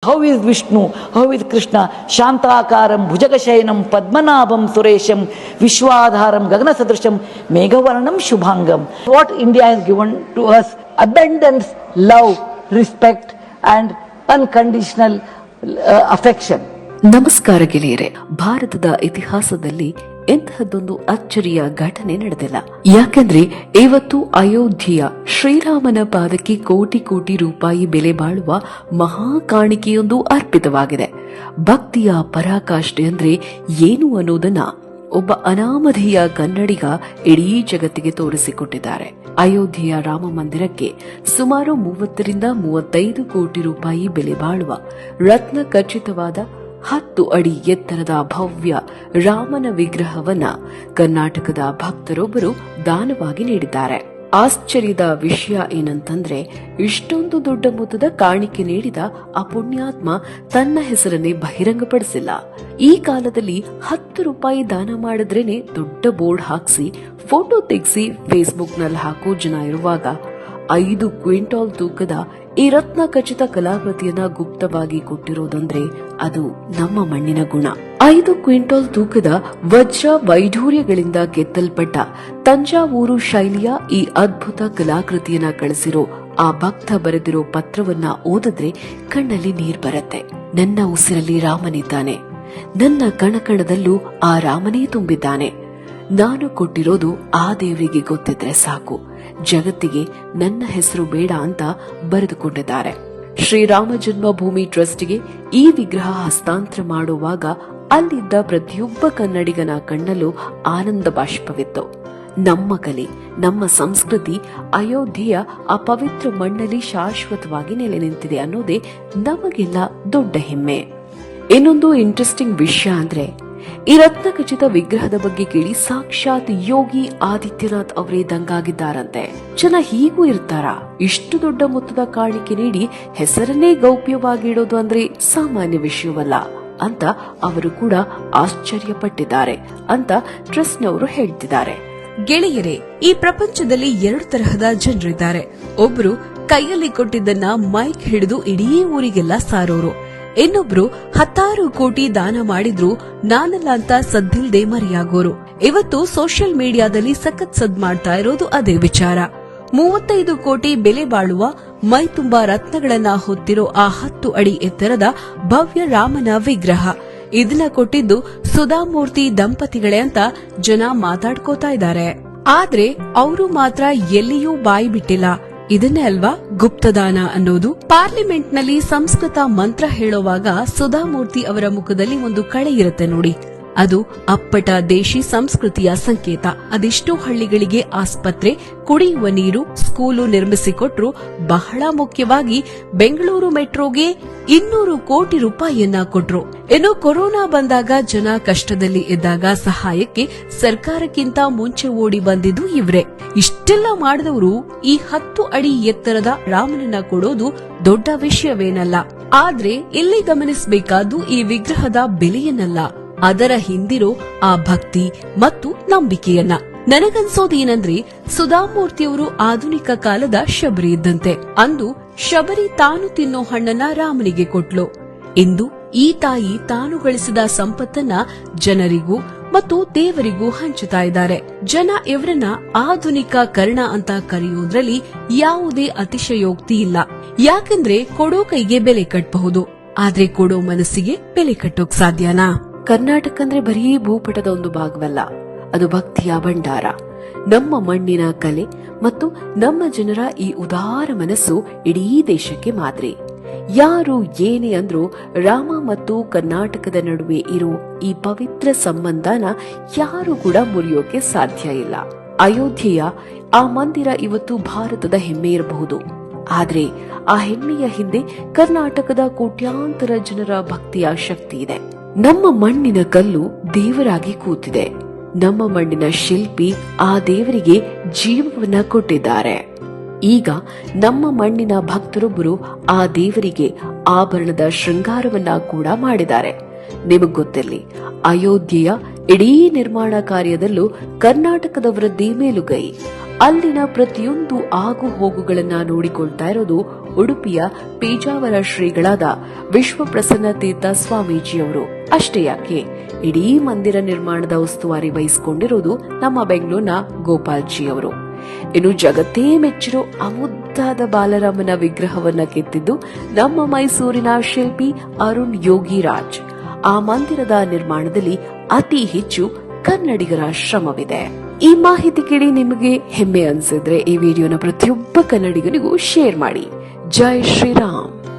How is Vishnu? How is Krishna? Shantakaram, Bhujagashayanam, Padmanabham, Suresham, Vishwadharam, Gaganasadrasham, Meghavarnam, Shubhangam. What India has given to us: abundance, love, respect, and unconditional affection. ನಮಸ್ಕಾರ ಗೆಳೆಯರೆ. ಭಾರತದ ಇತಿಹಾಸದಲ್ಲಿ ಎಂತಹದ್ದೊಂದು ಅಚ್ಚರಿಯ ಘಟನೆ ನಡೆದಿಲ್ಲ. ಯಾಕೆಂದ್ರೆ ಇವತ್ತು ಅಯೋಧ್ಯೆಯ ಶ್ರೀರಾಮನ ಪಾದಕ್ಕೆ ಕೋಟಿ ಕೋಟಿ ರೂಪಾಯಿ ಬೆಲೆ ಬಾಳುವ ಮಹಾ ಕಾಣಿಕೆಯೊಂದು ಅರ್ಪಿತವಾಗಿದೆ. ಭಕ್ತಿಯ ಪರಾಕಾಷ್ಠೆ ಅಂದ್ರೆ ಏನು ಅನ್ನೋದನ್ನ ಒಬ್ಬ ಅನಾಮಧೇಯ ಕನ್ನಡಿಗ ಇಡೀ ಜಗತ್ತಿಗೆ ತೋರಿಸಿಕೊಟ್ಟಿದ್ದಾರೆ. ಅಯೋಧ್ಯೆಯ ರಾಮ ಮಂದಿರಕ್ಕೆ ಸುಮಾರು 30ರಿಂದ 35 ಕೋಟಿ ರೂಪಾಯಿ ಬೆಲೆ ಬಾಳುವ ರತ್ನ ಖಚಿತವಾದ 10 ಅಡಿ ಎತ್ತರದ ಭವ್ಯ ರಾಮನ ವಿಗ್ರಹವನ್ನ ಕರ್ನಾಟಕದ ಭಕ್ತರೊಬ್ಬರು ದಾನವಾಗಿ ನೀಡಿದ್ದಾರೆ. ಆಶ್ಚರ್ಯದ ವಿಷಯ ಏನಂತಂದ್ರೆ, ಇಷ್ಟೊಂದು ದೊಡ್ಡ ಮೊತ್ತದ ಕಾಣಿಕೆ ನೀಡಿದ ಆ ಪುಣ್ಯಾತ್ಮ ತನ್ನ ಹೆಸರನ್ನೇ ಬಹಿರಂಗಪಡಿಸಿಲ್ಲ. ಈ ಕಾಲದಲ್ಲಿ 10 ರೂಪಾಯಿ ದಾನ ಮಾಡಿದ್ರೇನೆ ದೊಡ್ಡ ಬೋರ್ಡ್ ಹಾಕಿಸಿ ಫೋಟೋ ತೆಗೆಸಿ ಫೇಸ್ಬುಕ್ನಲ್ಲಿ ಹಾಕೋ ಜನ ಇರುವಾಗ 5 ಕ್ವಿಂಟಾಲ್ ತೂಕದ ಈ ರತ್ನ ಖಚಿತ ಕಲಾಕೃತಿಯನ್ನ ಗುಪ್ತವಾಗಿ ಕೊಟ್ಟಿರೋದಂದ್ರೆ ಅದು ನಮ್ಮ ಮಣ್ಣಿನ ಗುಣ. 5 ಕ್ವಿಂಟಾಲ್ ತೂಕದ ವಜ್ರ ವೈಢೂರ್ಯಗಳಿಂದ ಕೆತ್ತಲ್ಪಟ್ಟ ತಂಜಾವೂರು ಶೈಲಿಯ ಈ ಅದ್ಭುತ ಕಲಾಕೃತಿಯನ್ನ ಕಳಿಸಿರೋ ಆ ಭಕ್ತ ಬರೆದಿರೋ ಪತ್ರವನ್ನ ಓದಿದ್ರೆ ಕಣ್ಣಲ್ಲಿ ನೀರ್ ಬರುತ್ತೆ. ನನ್ನ ಉಸಿರಲ್ಲಿ ರಾಮನಿದ್ದಾನೆ, ನನ್ನ ಕಣಕಣದಲ್ಲೂ ಆ ರಾಮನೇ ತುಂಬಿದ್ದಾನೆ. ನಾನು ಕೊಟ್ಟಿರೋದು ಆ ದೇವರಿಗೆ ಗೊತ್ತಿದ್ರೆ ಸಾಕು, ಜಗತ್ತಿಗೆ ನನ್ನ ಹೆಸರು ಬೇಡ ಅಂತ ಬರೆದುಕೊಂಡಿದ್ದಾರೆ. ಶ್ರೀರಾಮ ಜನ್ಮಭೂಮಿ ಟ್ರಸ್ಟ್ಗೆ ಈ ವಿಗ್ರಹ ಹಸ್ತಾಂತರ ಮಾಡುವಾಗ ಅಲ್ಲಿದ್ದ ಪ್ರತಿಯೊಬ್ಬ ಕನ್ನಡಿಗನ ಕಣ್ಣಲ್ಲೂ ಆನಂದ ಬಾಷ್ಪವಿತ್ತು. ನಮ್ಮ ಕಲೆ, ನಮ್ಮ ಸಂಸ್ಕೃತಿ ಅಯೋಧ್ಯೆಯ ಆ ಪವಿತ್ರ ಮಣ್ಣಲ್ಲಿ ಶಾಶ್ವತವಾಗಿ ನೆಲೆ ನಿಂತಿದೆ ಅನ್ನೋದೇ ನಮಗೆಲ್ಲ ದೊಡ್ಡ ಹೆಮ್ಮೆ. ಇನ್ನೊಂದು ಇಂಟ್ರೆಸ್ಟಿಂಗ್ ವಿಷಯ ಅಂದ್ರೆ, ಈ ರತ್ನ ಖಚಿತ ವಿಗ್ರಹದ ಬಗ್ಗೆ ಕೇಳಿ ಸಾಕ್ಷಾತ್ ಯೋಗಿ ಆದಿತ್ಯನಾಥ್ ಅವರೇ ದಂಗಾಗಿದ್ದಾರಂತೆ. ಜನ ಹೀಗೂ ಇರ್ತಾರ? ಇಷ್ಟು ದೊಡ್ಡ ಮೊತ್ತದ ಕಾಣಿಕೆ ನೀಡಿ ಹೆಸರನ್ನೇ ಗೌಪ್ಯವಾಗಿ ಇಡೋದು ಅಂದ್ರೆ ಸಾಮಾನ್ಯ ವಿಷಯವಲ್ಲ ಅಂತ ಅವರು ಕೂಡ ಆಶ್ಚರ್ಯಪಟ್ಟಿದ್ದಾರೆ ಅಂತ ಟ್ರಸ್ಟ್ನವರು ಹೇಳ್ತಿದ್ದಾರೆ. ಗೆಳೆಯರೇ, ಈ ಪ್ರಪಂಚದಲ್ಲಿ 2 ತರಹದ ಜನರಿದ್ದಾರೆ. ಒಬ್ರು ಕೈಯಲ್ಲಿ ಕೊಟ್ಟಿದ್ದನ್ನ ಮೈಕ್ ಹಿಡಿದು ಇಡೀ ಊರಿಗೆಲ್ಲ ಸಾರೋರು. ಇನ್ನೊಬ್ರು 10 ಕೋಟಿ ದಾನ ಮಾಡಿದ್ರು ನಾನಲ್ಲ ಅಂತ ಸದ್ದಿಲ್ದೆ ಮರೆಯಾಗೋರು. ಇವತ್ತು ಸೋಷಿಯಲ್ ಮೀಡಿಯಾದಲ್ಲಿ ಸಖತ್ ಸದ್ ಮಾಡ್ತಾ ಇರೋದು ಅದೇ ವಿಚಾರ. 35 ಕೋಟಿ ಬೆಲೆ ಬಾಳುವ ಮೈ ತುಂಬಾ ರತ್ನಗಳನ್ನ ಹೊತ್ತಿರೋ ಆ 10 ಅಡಿ ಎತ್ತರದ ಭವ್ಯ ರಾಮನ ವಿಗ್ರಹ. ಇದನ್ನ ಕೊಟ್ಟಿದ್ದು ಸುಧಾಮೂರ್ತಿ ದಂಪತಿಗಳೇ ಅಂತ ಜನ ಮಾತಾಡ್ಕೋತಾ ಇದ್ದಾರೆ. ಆದ್ರೆ ಅವರು ಮಾತ್ರ ಎಲ್ಲಿಯೂ ಬಾಯಿ ಬಿಟ್ಟಿಲ್ಲ. ಇದನ್ನೇ ಅಲ್ವಾ ಗುಪ್ತದಾನ ಅನ್ನೋದು. ಪಾರ್ಲಿಮೆಂಟ್ನಲ್ಲಿ ಸಂಸ್ಕೃತ ಮಂತ್ರ ಹೇಳುವಾಗ ಸುಧಾಮೂರ್ತಿ ಅವರ ಮುಖದಲ್ಲಿ ಒಂದು ಕಳೆ ಇರುತ್ತೆ ನೋಡಿ, ಅದು ಅಪ್ಪಟ ದೇಶಿ ಸಂಸ್ಕೃತಿಯ ಸಂಕೇತ. ಅದೆಷ್ಟೋ ಹಳ್ಳಿಗಳಿಗೆ ಆಸ್ಪತ್ರೆ, ಕುಡಿಯುವ ನೀರು, ಸ್ಕೂಲು ನಿರ್ಮಿಸಿಕೊಟ್ರು. ಬಹಳ ಮುಖ್ಯವಾಗಿ ಬೆಂಗಳೂರು ಮೆಟ್ರೋಗೆ 200 ಕೋಟಿ ರೂಪಾಯಿಯನ್ನ ಕೊಟ್ರು. ಇನ್ನು ಕೊರೋನಾ ಬಂದಾಗ ಜನ ಕಷ್ಟದಲ್ಲಿ ಇದ್ದಾಗ ಸಹಾಯಕ್ಕೆ ಸರ್ಕಾರಕ್ಕಿಂತ ಮುಂಚೆ ಓಡಿ ಬಂದಿದ್ದು ಇವ್ರೆ. ಇಷ್ಟೆಲ್ಲ ಮಾಡಿದವರು ಈ 10 ಅಡಿ ಎತ್ತರದ ರಾಮನನ್ನ ಕೊಡೋದು ದೊಡ್ಡ ವಿಷಯವೇನಲ್ಲ. ಆದ್ರೆ ಇಲ್ಲಿ ಗಮನಿಸಬೇಕಾದ್ದು ಈ ವಿಗ್ರಹದ ಬೆಲೆಯನ್ನಲ್ಲ, ಅದರ ಹಿಂದಿರೋ ಆ ಭಕ್ತಿ ಮತ್ತು ನಂಬಿಕೆಯನ್ನ. ನನಗನ್ಸೋದೇನಂದ್ರೆ, ಸುಧಾಮೂರ್ತಿಯವರು ಆಧುನಿಕ ಕಾಲದ ಶಬರಿ ಇದ್ದಂತೆ. ಅಂದು ಶಬರಿ ತಾನು ತಿನ್ನೋ ಹಣ್ಣನ್ನ ರಾಮನಿಗೆ ಕೊಟ್ಲು. ಇಂದು ಈ ತಾಯಿ ತಾನು ಗಳಿಸಿದ ಸಂಪತ್ತನ್ನ ಜನರಿಗೂ ಮತ್ತು ದೇವರಿಗೂ ಹಂಚುತ್ತಾ ಇದ್ದಾರೆ. ಜನ ಇವರನ್ನ ಆಧುನಿಕ ಕರ್ಣ ಅಂತ ಕರೆಯೋದ್ರಲ್ಲಿ ಯಾವುದೇ ಅತಿಶಯೋಕ್ತಿ ಇಲ್ಲ. ಯಾಕೆಂದ್ರೆ ಕೊಡೋ ಕೈಗೆ ಬೆಲೆ ಕಟ್ಟಬಹುದು, ಆದ್ರೆ ಕೊಡೋ ಮನಸ್ಸಿಗೆ ಬೆಲೆ ಕಟ್ಟೋಕ್ ಸಾಧ್ಯನಾ? ಕರ್ನಾಟಕ ಅಂದ್ರೆ ಬರೀ ಭೂಪಟದ ಒಂದು ಭಾಗವಲ್ಲ, ಅದು ಭಕ್ತಿಯ ಭಂಡಾರ. ನಮ್ಮ ಮಣ್ಣಿನ ಕಲೆ ಮತ್ತು ನಮ್ಮ ಜನರ ಈ ಉದಾರ ಮನಸ್ಸು ಇಡೀ ದೇಶಕ್ಕೆ ಮಾದರಿ. ಯಾರು ಏನೇ ಅಂದ್ರೂ ರಾಮ ಮತ್ತು ಕರ್ನಾಟಕದ ನಡುವೆ ಇರೋ ಈ ಪವಿತ್ರ ಸಂಬಂಧನ ಯಾರು ಕೂಡ ಮುರಿಯೋಕೆ ಸಾಧ್ಯ ಇಲ್ಲ. ಅಯೋಧ್ಯೆಯ ಆ ಮಂದಿರ ಇವತ್ತು ಭಾರತದ ಹೆಮ್ಮೆ ಇರಬಹುದು, ಆದ್ರೆ ಆ ಹೆಮ್ಮೆಯ ಹಿಂದೆ ಕರ್ನಾಟಕದ ಕೋಟ್ಯಾಂತರ ಜನರ ಭಕ್ತಿಯ ಶಕ್ತಿ ಇದೆ. ನಮ್ಮ ಮಣ್ಣಿನ ಕಲ್ಲು ದೇವರಾಗಿ ಕೂತಿದೆ. ನಮ್ಮ ಮಣ್ಣಿನ ಶಿಲ್ಪಿ ಆ ದೇವರಿಗೆ ಜೀವವನ್ನ ಕೊಟ್ಟಿದ್ದಾರೆ. ಈಗ ನಮ್ಮ ಮಣ್ಣಿನ ಭಕ್ತರೊಬ್ಬರು ಆ ದೇವರಿಗೆ ಆಭರಣದ ಶೃಂಗಾರವನ್ನ ಕೂಡ ಮಾಡಿದ್ದಾರೆ. ನಿಮಗ್ ಗೊತ್ತಿರಲಿ, ಅಯೋಧ್ಯೆಯ ಇಡೀ ನಿರ್ಮಾಣ ಕಾರ್ಯದಲ್ಲೂ ಕರ್ನಾಟಕದವರದ್ದೇ ಮೇಲುಗೈ. ಅಲ್ಲಿನ ಪ್ರತಿಯೊಂದು ಆಗು ಹೋಗುಗಳನ್ನ ನೋಡಿಕೊಳ್ತಾ ಇರೋದು ಉಡುಪಿಯ ಪೇಜಾವರ ಶ್ರೀಗಳಾದ ವಿಶ್ವಪ್ರಸನ್ನ ತೀರ್ಥ ಸ್ವಾಮೀಜಿಯವರು. ಅಷ್ಟೇ ಯಾಕೆ, ಇಡೀ ಮಂದಿರ ನಿರ್ಮಾಣದ ಉಸ್ತುವಾರಿ ವಹಿಸಿಕೊಂಡಿರುವುದು ನಮ್ಮ ಬೆಂಗಳೂರಿನ ಗೋಪಾಲ್ಜಿಯವರು. ಇನ್ನು ಜಗತ್ತೇ ಮೆಚ್ಚಿರೋ ಅಮುದ್ದಾದ ಬಾಲರಾಮನ ವಿಗ್ರಹವನ್ನ ಕೆತ್ತಿದ್ದು ನಮ್ಮ ಮೈಸೂರಿನ ಶಿಲ್ಪಿ ಅರುಣ್ ಯೋಗಿರಾಜ್. ಆ ಮಂದಿರದ ನಿರ್ಮಾಣದಲ್ಲಿ ಅತಿ ಹೆಚ್ಚು ಕನ್ನಡಿಗರ ಶ್ರಮವಿದೆ. ಈ ಮಾಹಿತಿ ಕೇಳಿ ನಿಮಗೆ ಹೆಮ್ಮೆ ಅನ್ಸಿದ್ರೆ ಈ ವಿಡಿಯೋನ ಪ್ರತಿಯೊಬ್ಬ ಕನ್ನಡಿಗನಿಗೂ ಶೇರ್ ಮಾಡಿ. ಜೈ ಶ್ರೀರಾಮ್.